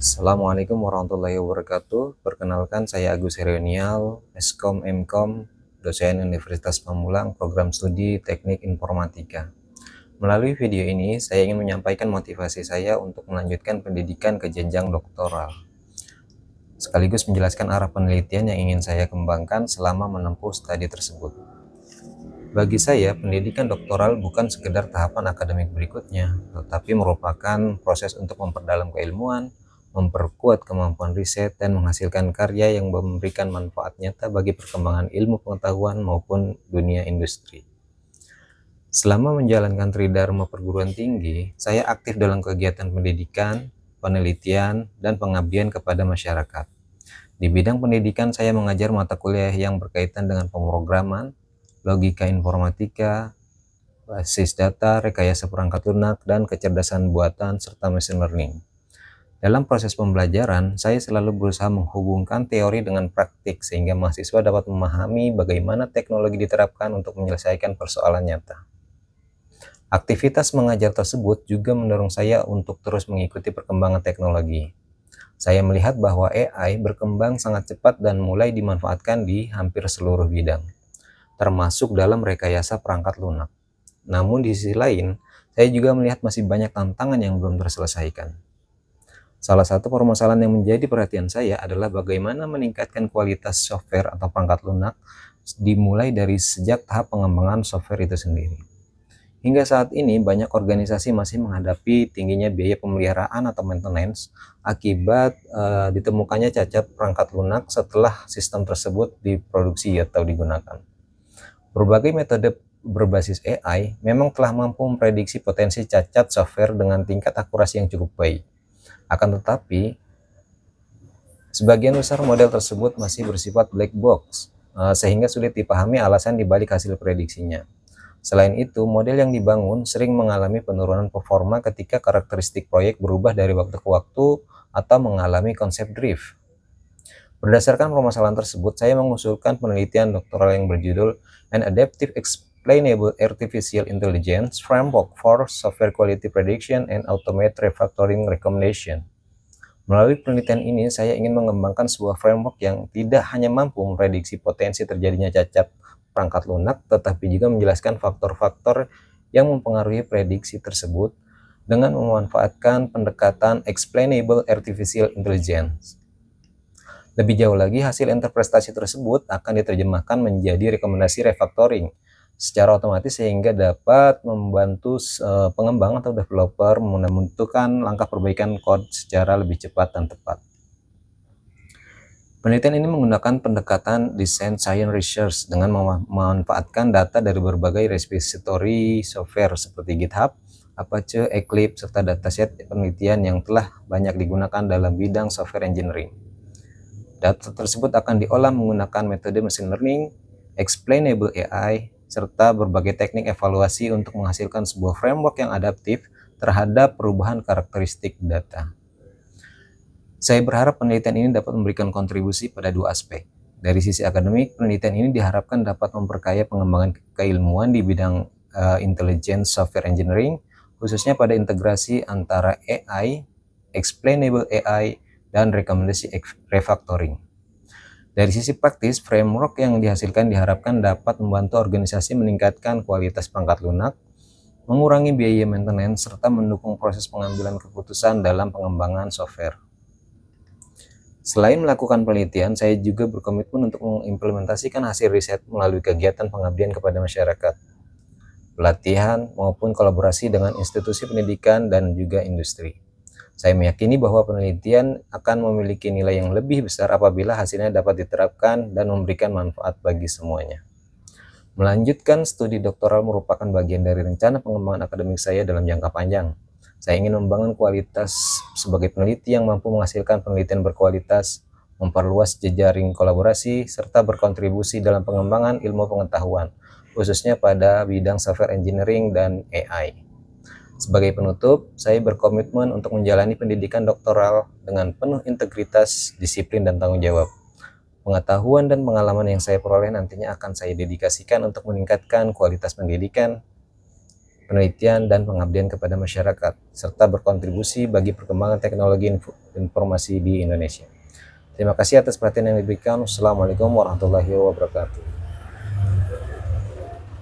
Assalamualaikum warahmatullahi wabarakatuh. Perkenalkan, saya Agus Herionial, Eskom Mkom, dosen Universitas Pamulang, program studi Teknik Informatika. Melalui video ini, saya ingin menyampaikan motivasi saya untuk melanjutkan pendidikan ke jenjang doktoral, sekaligus menjelaskan arah penelitian yang ingin saya kembangkan selama menempuh studi tersebut. Bagi saya, pendidikan doktoral bukan sekedar tahapan akademik berikutnya, tetapi merupakan proses untuk memperdalam keilmuan, memperkuat kemampuan riset, dan menghasilkan karya yang memberikan manfaat nyata bagi perkembangan ilmu pengetahuan maupun dunia industri. Selama menjalankan tridharma perguruan tinggi, saya aktif dalam kegiatan pendidikan, penelitian, dan pengabdian kepada masyarakat. Di bidang pendidikan, saya mengajar mata kuliah yang berkaitan dengan pemrograman, logika informatika, basis data, rekayasa perangkat lunak, dan kecerdasan buatan, serta machine learning. Dalam proses pembelajaran, saya selalu berusaha menghubungkan teori dengan praktik sehingga mahasiswa dapat memahami bagaimana teknologi diterapkan untuk menyelesaikan persoalan nyata. Aktivitas mengajar tersebut juga mendorong saya untuk terus mengikuti perkembangan teknologi. Saya melihat bahwa AI berkembang sangat cepat dan mulai dimanfaatkan di hampir seluruh bidang, termasuk dalam rekayasa perangkat lunak. Namun di sisi lain, saya juga melihat masih banyak tantangan yang belum terselesaikan. Salah satu permasalahan yang menjadi perhatian saya adalah bagaimana meningkatkan kualitas software atau perangkat lunak dimulai dari sejak tahap pengembangan software itu sendiri. Hingga saat ini, banyak organisasi masih menghadapi tingginya biaya pemeliharaan atau maintenance akibat ditemukannya cacat perangkat lunak setelah sistem tersebut diproduksi atau digunakan. Berbagai metode berbasis AI memang telah mampu memprediksi potensi cacat software dengan tingkat akurasi yang cukup baik. Akan tetapi, sebagian besar model tersebut masih bersifat black box, sehingga sulit dipahami alasan dibalik hasil prediksinya. Selain itu, model yang dibangun sering mengalami penurunan performa ketika karakteristik proyek berubah dari waktu ke waktu atau mengalami konsep drift. Berdasarkan permasalahan tersebut, saya mengusulkan penelitian doktoral yang berjudul An Adaptive Explainable Artificial Intelligence Framework for Software Quality Prediction and Automated Refactoring Recommendation. Melalui penelitian ini, saya ingin mengembangkan sebuah framework yang tidak hanya mampu memprediksi potensi terjadinya cacat perangkat lunak, tetapi juga menjelaskan faktor-faktor yang mempengaruhi prediksi tersebut dengan memanfaatkan pendekatan Explainable Artificial Intelligence. Lebih jauh lagi, hasil interpretasi tersebut akan diterjemahkan menjadi rekomendasi refactoring secara otomatis sehingga dapat membantu pengembang atau developer menentukan langkah perbaikan kode secara lebih cepat dan tepat. Penelitian ini menggunakan pendekatan design science research dengan memanfaatkan data dari berbagai repository software seperti GitHub, Apache, Eclipse, serta dataset penelitian yang telah banyak digunakan dalam bidang software engineering. Data tersebut akan diolah menggunakan metode machine learning, explainable AI, serta berbagai teknik evaluasi untuk menghasilkan sebuah framework yang adaptif terhadap perubahan karakteristik data. Saya berharap penelitian ini dapat memberikan kontribusi pada dua aspek. Dari sisi akademik, penelitian ini diharapkan dapat memperkaya pengembangan keilmuan di bidang intelligence software engineering, khususnya pada integrasi antara AI, explainable AI, dan rekomendasi refactoring. Dari sisi praktis, framework yang dihasilkan diharapkan dapat membantu organisasi meningkatkan kualitas perangkat lunak, mengurangi biaya maintenance, serta mendukung proses pengambilan keputusan dalam pengembangan software. Selain melakukan penelitian, saya juga berkomitmen untuk mengimplementasikan hasil riset melalui kegiatan pengabdian kepada masyarakat, pelatihan, maupun kolaborasi dengan institusi pendidikan dan juga industri. Saya meyakini bahwa penelitian akan memiliki nilai yang lebih besar apabila hasilnya dapat diterapkan dan memberikan manfaat bagi semuanya. Melanjutkan studi doktoral merupakan bagian dari rencana pengembangan akademik saya dalam jangka panjang. Saya ingin membangun kualitas sebagai peneliti yang mampu menghasilkan penelitian berkualitas, memperluas jejaring kolaborasi, serta berkontribusi dalam pengembangan ilmu pengetahuan, khususnya pada bidang software engineering dan AI. Sebagai penutup, saya berkomitmen untuk menjalani pendidikan doktoral dengan penuh integritas, disiplin, dan tanggung jawab. Pengetahuan dan pengalaman yang saya peroleh nantinya akan saya dedikasikan untuk meningkatkan kualitas pendidikan, penelitian, dan pengabdian kepada masyarakat, serta berkontribusi bagi perkembangan teknologi informasi di Indonesia. Terima kasih atas perhatian yang diberikan. Wassalamualaikum warahmatullahi wabarakatuh.